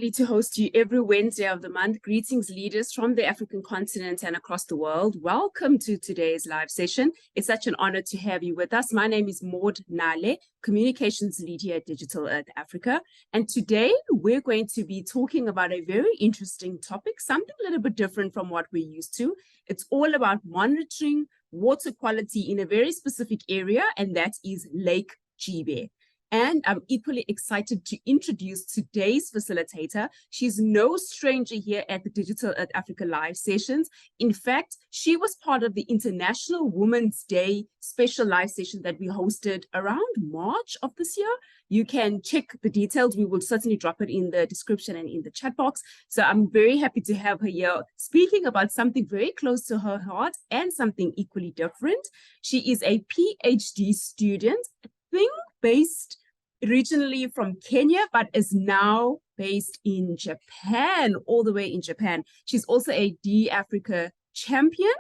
lovely to host you every Wednesday of the month. Greetings, leaders from the African continent and across the world. Welcome to today's live session. It's such an honor to have you with us. My name is Maud Nale, Communications Lead here at Digital Earth Africa. And today we're going to be talking about a very interesting topic, something a little bit different from what we're used to. It's all about monitoring water quality in a very specific area, and that is Lake Jipe. And I'm equally excited to introduce today's facilitator. She's no stranger here at the Digital Earth Africa live sessions. In fact, she was part of the International Women's Day special live session that we hosted around March of this year. You can check the details. We will certainly drop it in the description and in the chat box. So I'm very happy to have her here speaking about something very close to her heart and something equally different. She is a PhD student, based originally from Kenya, but is now based in Japan, all the way in Japan. She's also a D-Africa champion.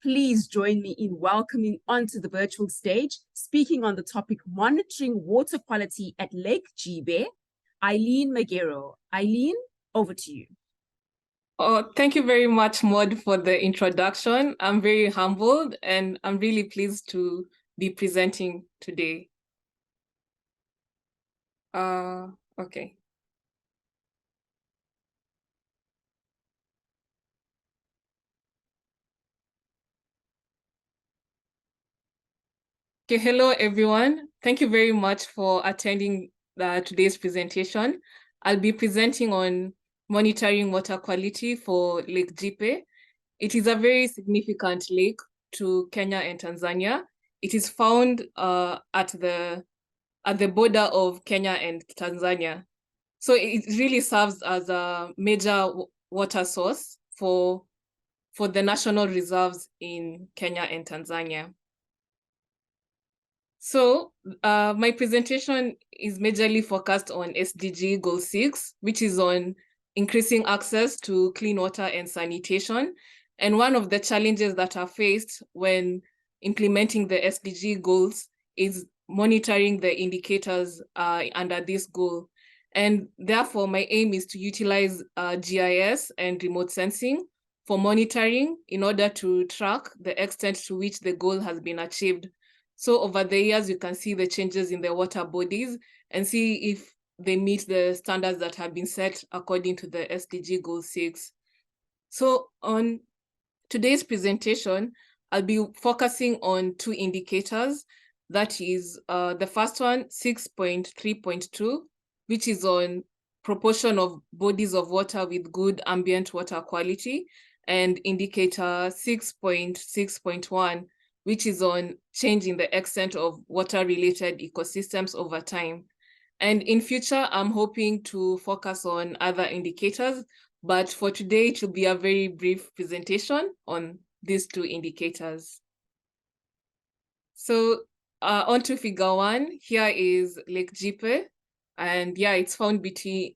Please join me in welcoming onto the virtual stage, speaking on the topic monitoring water quality at Lake Jipe, Eileen Magero. Eileen, over to you. Oh, thank you very much, Maud, for the introduction. I'm very humbled and I'm really pleased to be presenting today. Okay. Okay, hello everyone. Thank you very much for attending today's presentation. I'll be presenting on monitoring water quality for Lake Jipe. It is a very significant lake to Kenya and Tanzania. It is found at the border of Kenya and Tanzania. So it really serves as a major water source for the national reserves in Kenya and Tanzania. So my presentation is majorly focused on SDG Goal 6, which is on increasing access to clean water and sanitation. And one of the challenges that are faced when implementing the SDG goals is monitoring the indicators under this goal. And therefore, my aim is to utilize GIS and remote sensing for monitoring in order to track the extent to which the goal has been achieved. So over the years, you can see the changes in the water bodies and see if they meet the standards that have been set according to the SDG Goal 6. So on today's presentation, I'll be focusing on two indicators. That is the first one, 6.3.2, which is on proportion of bodies of water with good ambient water quality, and indicator 6.6.1, which is on change in the extent of water-related ecosystems over time. And in future, I'm hoping to focus on other indicators, but for today, it will be a very brief presentation on these two indicators. So on to figure 1, here is Lake Jipe. And yeah, it's found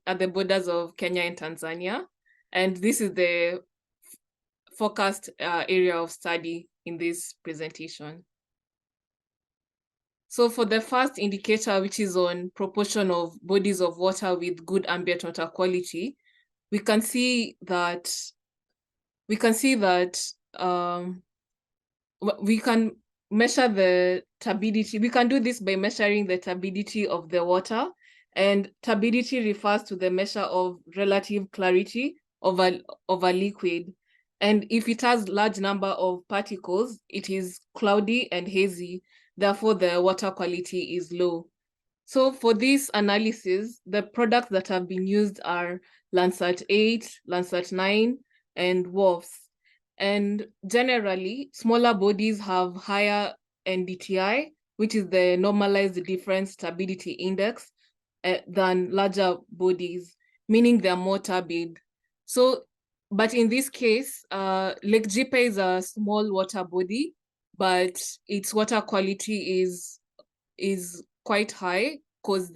at the borders of Kenya and Tanzania. And this is the focused area of study in this presentation. So for the first indicator, which is on proportion of bodies of water with good ambient water quality, we can see that we can measure the turbidity. We can do this by measuring the turbidity of the water, and turbidity refers to the measure of relative clarity of a liquid. And if it has large number of particles, it is cloudy and hazy. Therefore, the water quality is low. So for this analysis, the products that have been used are Landsat 8, Landsat 9, and WRFs. And generally, smaller bodies have higher NDTI, which is the normalized difference turbidity index, than larger bodies, meaning they're more turbid. So, but in this case, Lake Jipe is a small water body, but its water quality is quite high because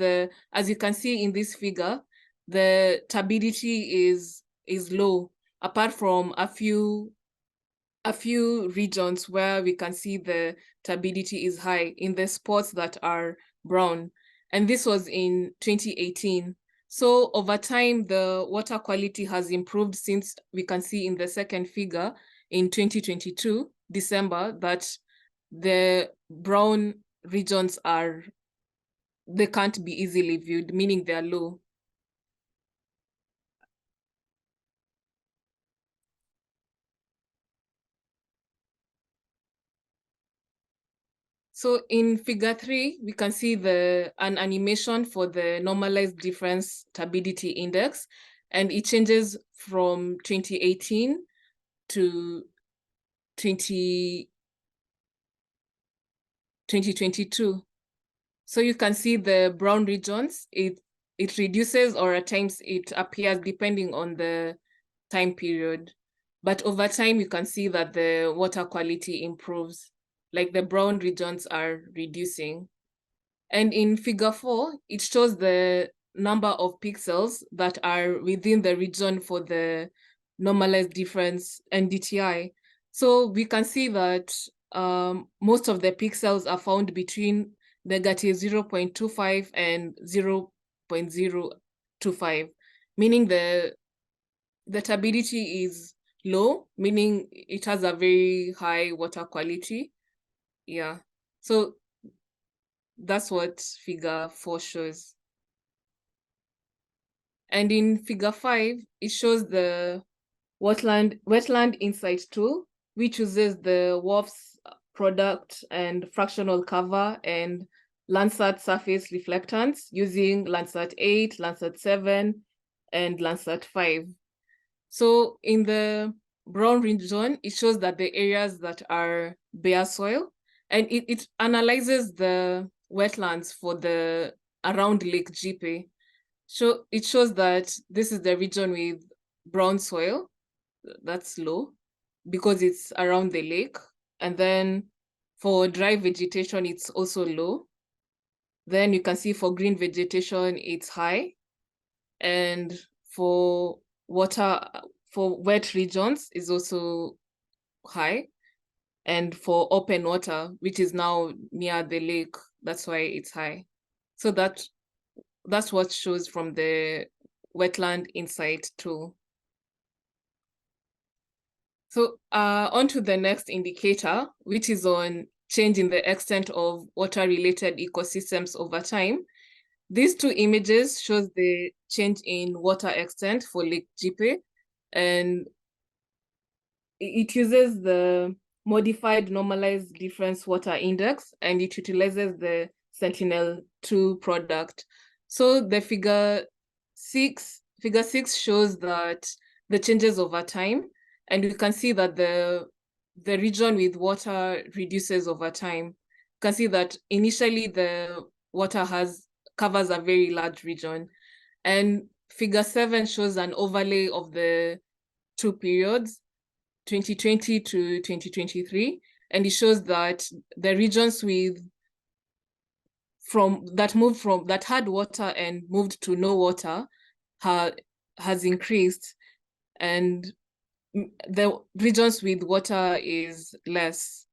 as you can see in this figure, the turbidity is low, apart from a few regions where we can see the turbidity is high in the spots that are brown. And this was in 2018. So over time, the water quality has improved, since we can see in the second figure in 2022, December, that the brown regions they can't be easily viewed, meaning they are low. So in figure 3, we can see an animation for the normalized difference turbidity index, and it changes from 2018 to 2022. So you can see the brown regions, it reduces, or at times it appears depending on the time period. But over time, you can see that the water quality improves, like the brown regions are reducing. And in figure 4, it shows the number of pixels that are within the region for the normalized difference NDTI. So we can see that most of the pixels are found between negative 0.25 and 0.025, meaning the turbidity is low, meaning it has a very high water quality. Yeah. So that's what figure 4 shows. And in figure 5, it shows the wetland insight tool, which uses the WRF's product and fractional cover and Landsat surface reflectance using Landsat 8, Landsat 7, and Landsat 5. So in the brown region, it shows that the areas that are bare soil, and it analyzes the wetlands for the around Lake Jipe. So it shows that this is the region with brown soil, that's low, because it's around the lake. And then for dry vegetation, it's also low. Then you can see for green vegetation, it's high. And for wet regions is also high. And for open water, which is now near the lake, that's why it's high. So that's what shows from the wetland insight tool. So on to the next indicator, which is on change in the extent of water-related ecosystems over time. These two images shows the change in water extent for Lake Jipe, and it uses the modified normalized difference water index, and it utilizes the Sentinel-2 product. So the figure 6 shows that the changes over time, and you can see that the region with water reduces over time. You can see that initially the water covers a very large region, and figure 7 shows an overlay of the two periods, 2020 to 2023, and it shows that the regions that had water and moved to no water has increased, and the regions with water is less.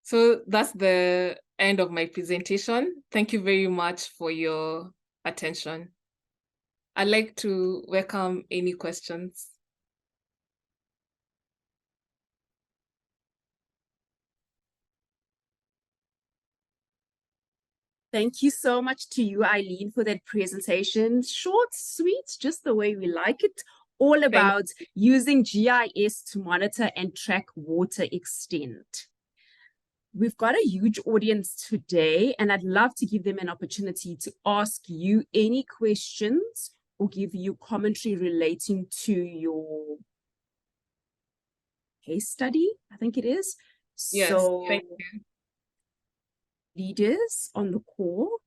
So that's the end of my presentation. Thank you very much for your attention. I'd like to welcome any questions. Thank you so much to you, Eileen, for that presentation. Short, sweet, just the way we like it. All about using GIS to monitor and track water extent. We've got a huge audience today, and I'd love to give them an opportunity to ask you any questions or give you commentary relating to your case study, I think it is. Yes, so, thank you. Leaders on the call,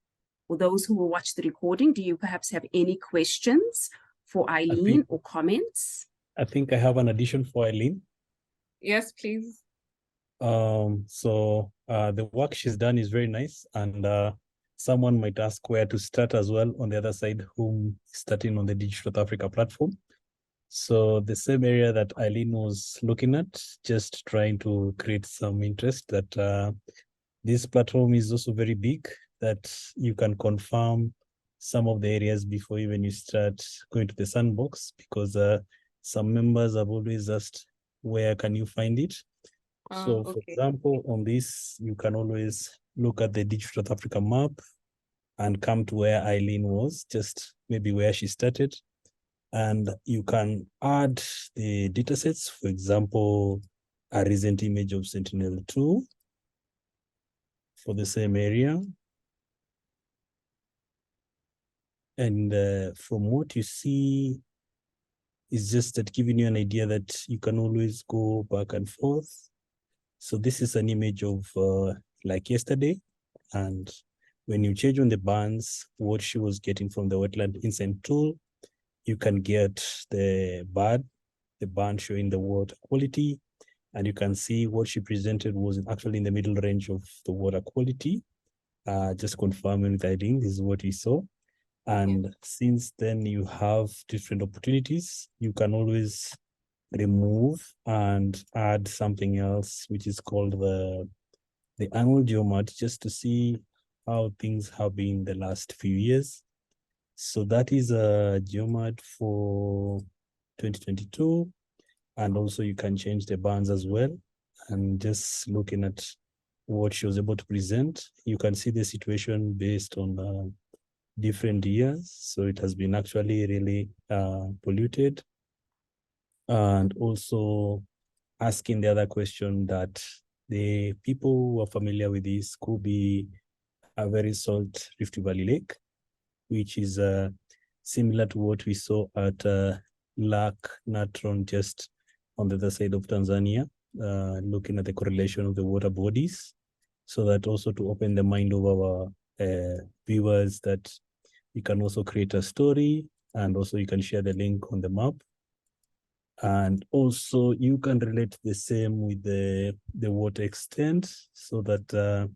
or those who will watch the recording, do you perhaps have any questions for Eileen or comments? I think I have an addition for Eileen. Yes, please. So the work she's done is very nice, and someone might ask where to start as well on the other side, whom starting on the Digital South Africa platform. So the same area that Eileen was looking at, just trying to create some interest that this platform is also very big, that you can confirm some of the areas before even you start going to the sandbox, because some members have always asked, where can you find it? So for Okay. example, on this, you can always look at the Digital South Africa map and come to where Eileen was, just maybe where she started. And you can add the datasets, for example, a recent image of Sentinel-2 for the same area. And from what you see, is just that giving you an idea that you can always go back and forth. So this is an image of like yesterday. And when you change on the bands, what she was getting from the wetland insight tool, you can get the band showing the water quality. And you can see what she presented was actually in the middle range of the water quality. Just confirming with Eileen, this is what we saw. And since then you have different opportunities. You can always remove and add something else, which is called the annual geomap, just to see how things have been the last few years. So that is a geomap for 2022. And also you can change the bands as well. And just looking at what she was able to present, you can see the situation based on different years. So it has been actually really polluted. And also asking the other question that the people who are familiar with this could be a very salt Rift Valley Lake, which is similar to what we saw at Lake Natron just on the other side of Tanzania, looking at the correlation of the water bodies, so that also to open the mind of our viewers that you can also create a story, and also you can share the link on the map. And also you can relate the same with the water extent, so that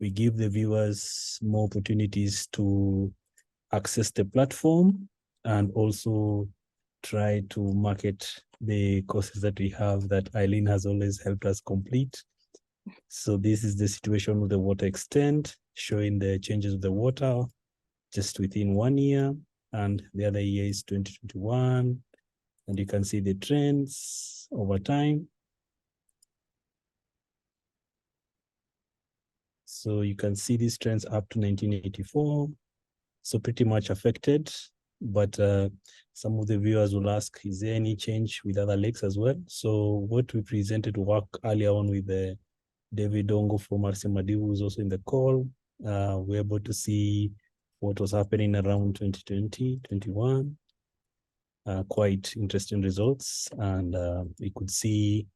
we give the viewers more opportunities to access the platform and also try to market the courses that we have that Eileen has always helped us complete. So this is the situation with the water extent, showing the changes of the water just within 1 year, and the other year is 2021. And you can see the trends over time. So you can see these trends up to 1984. So pretty much affected, but some of the viewers will ask, is there any change with other lakes as well? So what we presented work earlier on with David Ongo from RCMD, who was also in the call, we're able to see what was happening around 2020, 21. Quite interesting results, and we could see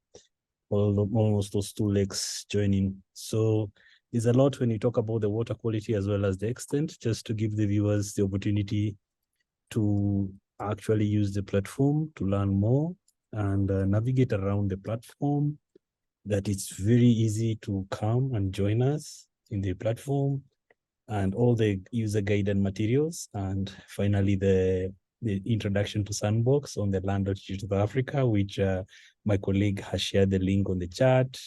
almost those two lakes joining. So there's a lot when you talk about the water quality as well as the extent, just to give the viewers the opportunity to actually use the platform to learn more and navigate around the platform, that it's very easy to come and join us in the platform, and all the user guided materials. And finally, the introduction to Sandbox on the land of South Africa, which my colleague has shared the link on the chat.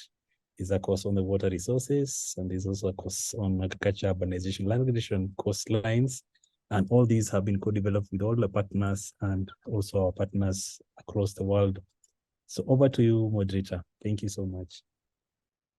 Is a course on the water resources, and there's also a course on agriculture, urbanization, land acquisition, coastlines. And all these have been co-developed with all the partners and also our partners across the world. So over to you, moderator. Thank you so much.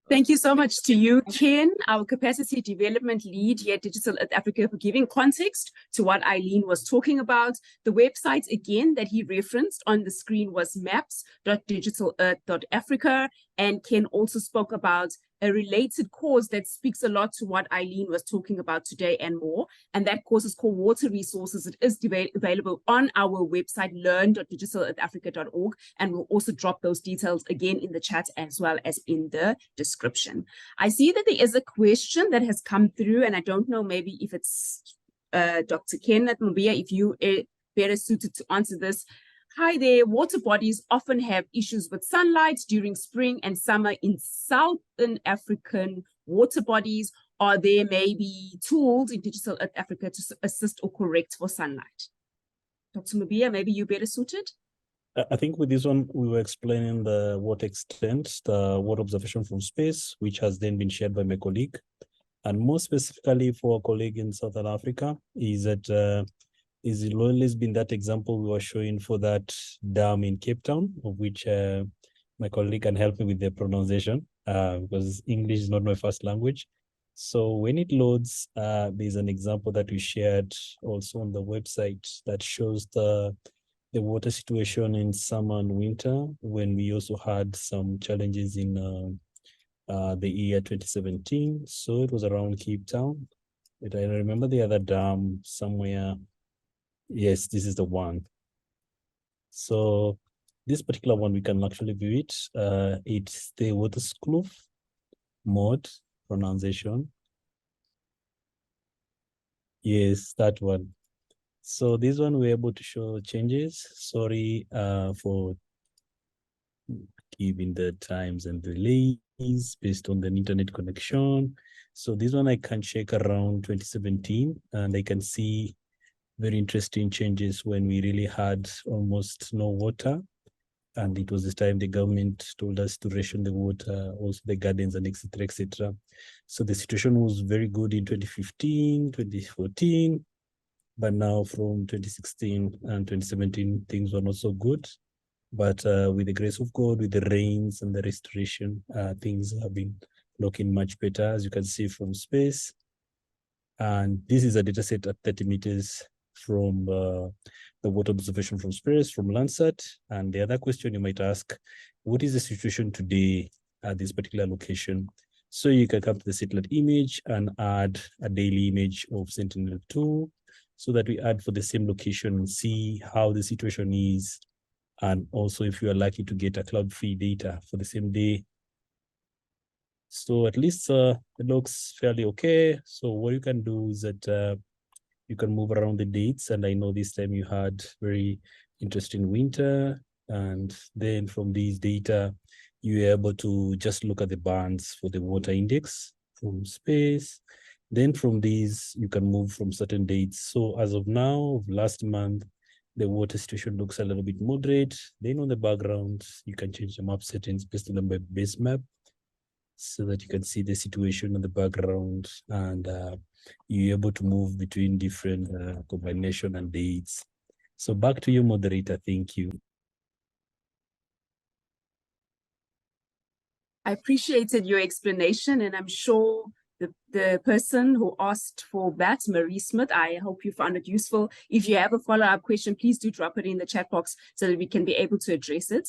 Thank you so much to you, Ken, our capacity development lead here at Digital Earth Africa, for giving context to what Eileen was talking about. The website, again, that he referenced on the screen was maps.digitalearth.africa. And Ken also spoke about a related course that speaks a lot to what Eileen was talking about today and more. And that course is called Water Resources. It is available on our website, learn.digitalearthafrica.org. And we'll also drop those details again in the chat as well as in the description. I see that there is a question that has come through, and I don't know maybe if it's Dr. Kenneth Mubia, if you are better suited to answer this. Hi there, water bodies often have issues with sunlight during spring and summer in Southern African water bodies. Are there maybe tools in Digital Earth Africa to assist or correct for sunlight? Dr. Mubia, maybe you're better suited? I think with this one, we were explaining the water extent, the water observation from space, which has then been shared by my colleague. And more specifically for a colleague in Southern Africa is that it's always been that example we were showing for that dam in Cape Town, of which my colleague can help me with the pronunciation because English is not my first language. So when it loads, there's an example that we shared also on the website that shows the water situation in summer and winter, when we also had some challenges in the year 2017. So it was around Cape Town. But I remember the other dam somewhere. Yes, this is the one. So this particular one, we can actually view it. It's the Waterskloof mode pronunciation. Yes, that one. So this one we're able to show changes. Sorry for giving the times and delays based on the internet connection. So this one I can check around 2017, and I can see very interesting changes when we really had almost no water. And it was this time the government told us to ration the water, also the gardens, and etc., etc. So the situation was very good in 2015, 2014, but now from 2016 and 2017, things were not so good. But with the grace of God, with the rains and the restoration, things have been looking much better, as you can see from space. And this is a data set at 30 meters from the water observation from space, from Landsat. And the other question you might ask, what is the situation today at this particular location? So you can come to the satellite image and add a daily image of Sentinel-2 so that we add for the same location and see how the situation is. And also if you are lucky to get a cloud-free data for the same day. So at least it looks fairly okay. So what you can do is that you can move around the dates. And I know this time you had very interesting winter. And then from these data, you're able to just look at the bands for the water index from space. Then from these, you can move from certain dates. So as of now, last month, the water situation looks a little bit moderate. Then on the background, you can change the map settings based on the base map so that you can see the situation in the background, and you're able to move between different combination and dates. So back to you, moderator. Thank you. I appreciated your explanation, and I'm sure the person who asked for that, Marie Smith, I hope you found it useful. If you have a follow-up question, please do drop it in the chat box so that we can be able to address it.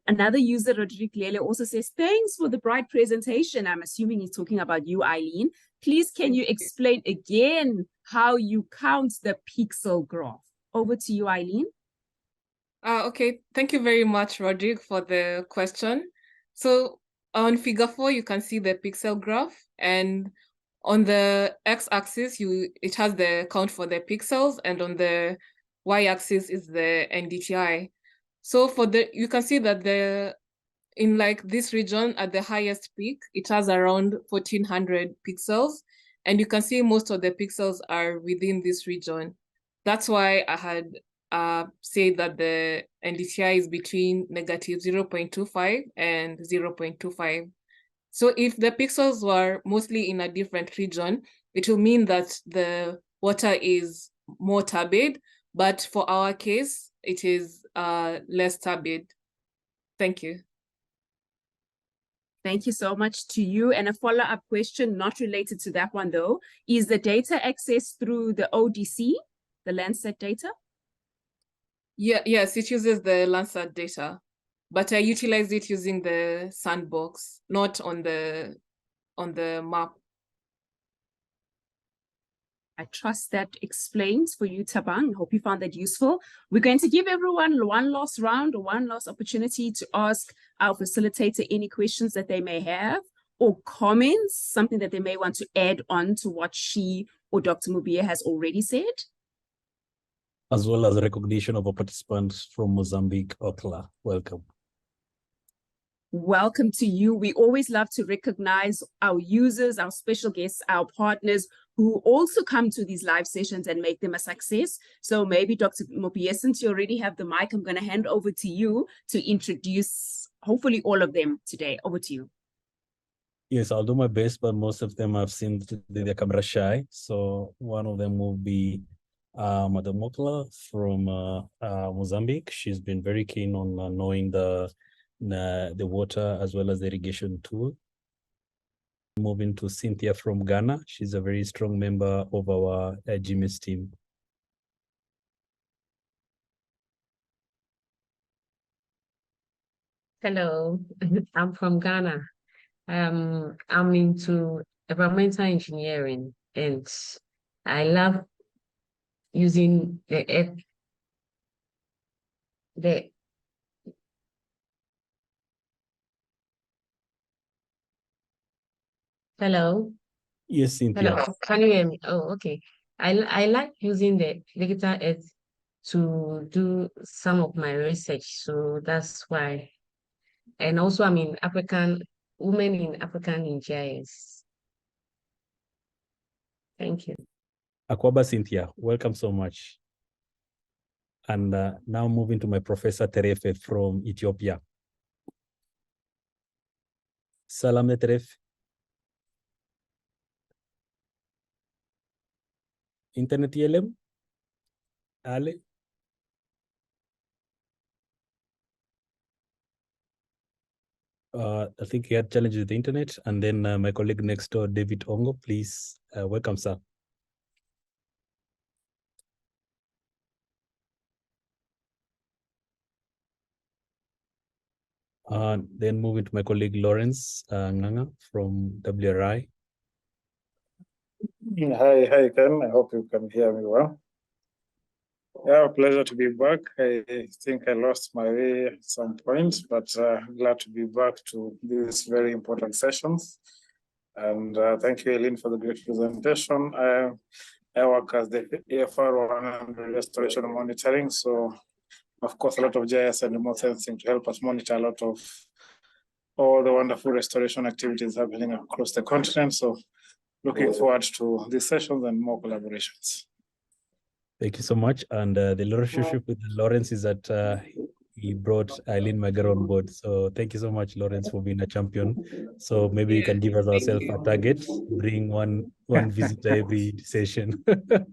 Another user, Rodrigue Lele, also says, thanks for the bright presentation. I'm assuming he's talking about you, Eileen. Please, can you explain again how you count the pixel graph? Over to you, Eileen. Okay, thank you very much, Rodrigue, for the question. So on figure 4, you can see the pixel graph, and on the x-axis, it has the count for the pixels, and on the y-axis is the NDTI. So you can see that in like this region at the highest peak, it has around 1400 pixels, and you can see most of the pixels are within this region. That's why I had say that the NDTI is between negative 0.25 and 0.25. So if the pixels were mostly in a different region, it will mean that the water is more turbid, but for our case, it is less turbid. Thank you. Thank you so much to you. And a follow-up question, not related to that one though, is the data accessed through the ODC, the Landsat data? Yes, it uses the Landsat data, but I utilized it using the sandbox, not on the map. I trust that explains for you, Tabang. Hope you found that useful. We're going to give everyone one last round or one last opportunity to ask our facilitator any questions that they may have or comments, something that they may want to add on to what she or Dr. Mubia has already said. As well as recognition of a participant from Mozambique, Okla. Welcome. Welcome to you. We always love to recognize our users, our special guests, our partners who also come to these live sessions and make them a success. So maybe Dr. Mopie, since you already have the mic, I'm going to hand over to you to introduce hopefully all of them today. Over to you. Yes, I'll do my best, but most of them I've seen they're camera shy. So one of them will be Madam Mokla from Mozambique. She's been very keen on knowing the water as well as the irrigation tool. Moving to Cynthia from Ghana. She's a very strong member of our GMS team. Hello, I'm from Ghana. I'm into environmental engineering, and I love using the hello. Yes, Cynthia. Hello, can you hear me? Oh, okay. I like using the digital earth to do some of my research, so that's why. And also, I'm in African women in African GIS. Thank you. Akwaba Cynthia, welcome so much. And now moving to my Professor Terefe from Ethiopia. Salam Terefe. Internet YLM? Ale? I think he had challenges with the internet. And then my colleague next door, David Ongo, please welcome, sir. Then moving to my colleague Lawrence Nganga from WRI. Hi, Ken. I hope you can hear me well. Yeah, pleasure to be back. I think I lost my way at some point, but glad to be back to these very important sessions. And thank you, Eileen, for the great presentation. I work as the AFR 100 restoration and monitoring. So, of course, a lot of GIS and remote sensing to help us monitor a lot of all the wonderful restoration activities happening across the continent. So, looking forward to these sessions and more collaborations. Thank you so much. And the relationship with Lawrence is that he brought Eileen Magar on board. So thank you so much, Lawrence, for being a champion. So maybe you can give us ourselves a target, bring one visitor every session.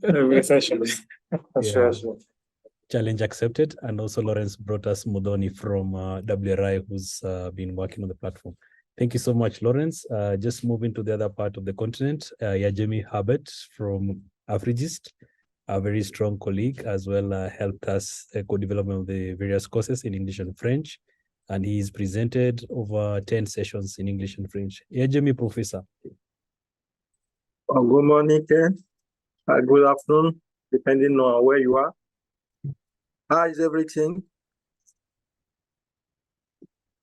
Every session. Yeah. Sure. Challenge accepted. And also Lawrence brought us Modoni from WRI, who's been working on the platform. Thank you so much, Lawrence. Just moving to the other part of the continent, Yajemi Herbert from Afrigist, a very strong colleague, as well helped us co-development of the various courses in English and French. And he's presented over 10 sessions in English and French. Yajemi, Professor. Good morning, Ken. Good afternoon, depending on where you are. How is everything?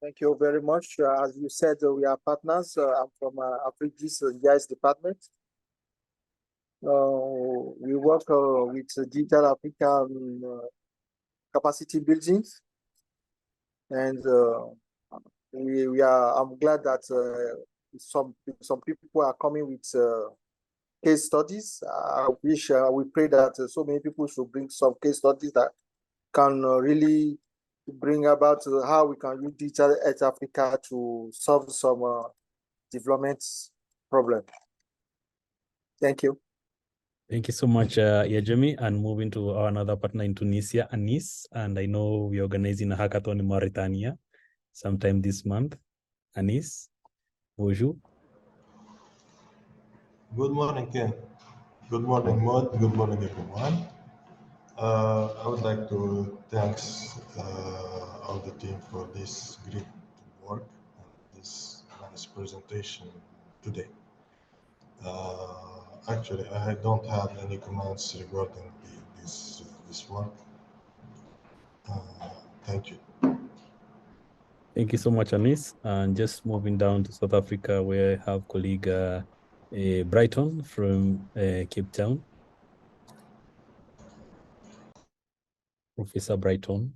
Thank you very much. As you said, we are partners. I'm from Afrigis GIS department. We work with Digital African capacity buildings, and I'm glad that some people are coming with case studies. We pray that so many people should bring some case studies that can really bring about how we can use Digital Earth Africa to solve some development problem. Thank you. Thank you so much, Yajemi. And moving to our another partner in Tunisia, Anis. And I know we're organizing a hackathon in Mauritania sometime this month. Anis, bonjour. Good morning, Ken. Good morning, Maud. Good morning, everyone. I would like to thank all the team for this great work and this nice presentation today. Actually, I don't have any comments regarding this work. Thank you. Thank you so much, Anis. And just moving down to South Africa, where I have colleague Brighton from Cape Town. Professor Brighton.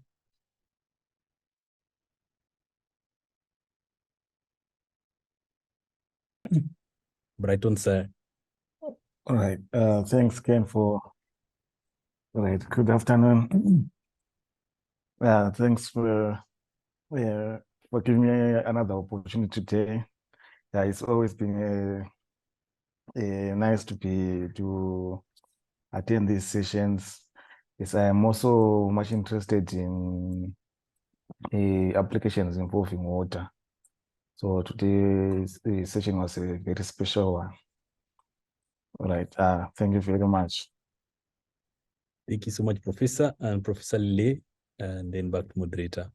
Brighton, sir. All right. Thanks, Ken, for. All right. Good afternoon. Thanks for giving me another opportunity today. yeah, it's always been nice to attend these sessions. Yes, I am also much interested in applications involving water. So today's session was a very special one. All right. Thank you very much. Thank you so much, Professor, and Professor Lee, and then back to moderator.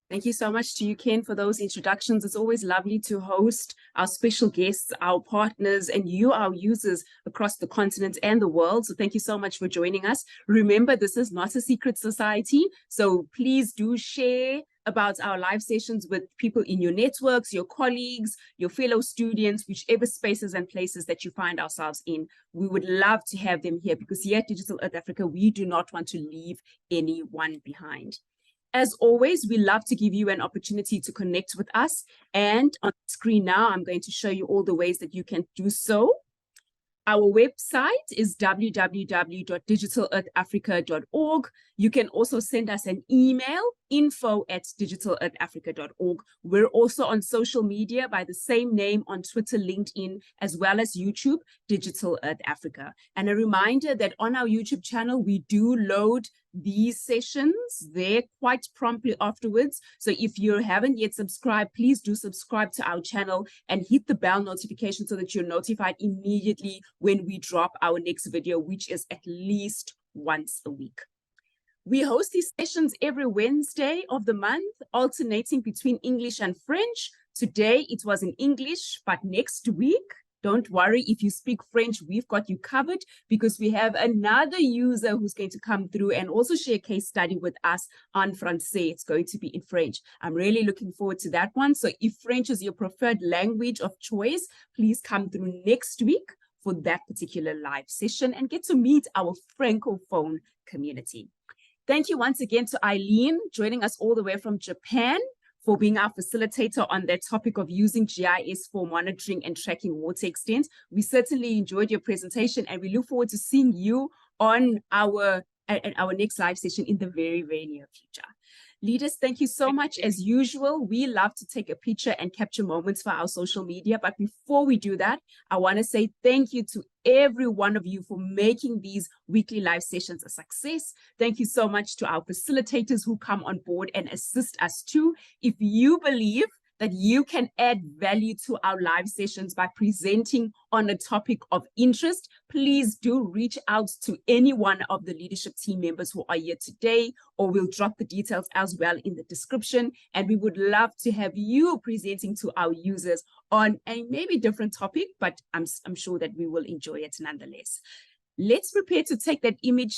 Thank you so much to you, Ken, for those introductions. It's always lovely to host our special guests, our partners, and you, our users across the continent and the world. So thank you so much for joining us. Remember, this is not a secret society, so please do share about our live sessions with people in your networks, your colleagues, your fellow students, whichever spaces and places that you find ourselves in. We would love to have them here, because here at Digital Earth Africa, we do not want to leave anyone behind. As always, we love to give you an opportunity to connect with us. And on the screen now, I'm going to show you all the ways that you can do so. Our website is www.digitalearthafrica.org. You can also send us an email, info@digitalearthafrica.org. We're also on social media by the same name on Twitter, LinkedIn, as well as YouTube, Digital Earth Africa. And a reminder that on our YouTube channel, we do load these sessions there quite promptly afterwards. So if you haven't yet subscribed, please do subscribe to our channel and hit the bell notification so that you're notified immediately when we drop our next video, which is at least once a week. We host these sessions every Wednesday of the month, alternating between English and French. Today it was in English, but next week, don't worry, if you speak French, we've got you covered, because we have another user who's going to come through and also share a case study with us on Francais. It's going to be in French. I'm really looking forward to that one. So if French is your preferred language of choice, please come through next week for that particular live session and get to meet our Francophone community. Thank you once again to Eileen, joining us all the way from Japan, for being our facilitator on that topic of using GIS for monitoring and tracking water extent. We certainly enjoyed your presentation, and we look forward to seeing you on our next live session in the very, very near future. Leaders, thank you so much. As usual, we love to take a picture and capture moments for our social media. But before we do that, I want to say thank you to every one of you for making these weekly live sessions a success. Thank you so much to our facilitators who come on board and assist us too. If you believe that you can add value to our live sessions by presenting on a topic of interest, please do reach out to any one of the leadership team members who are here today, or we'll drop the details as well in the description. And we would love to have you presenting to our users on a maybe different topic, but I'm sure that we will enjoy it nonetheless. Let's prepare to take that image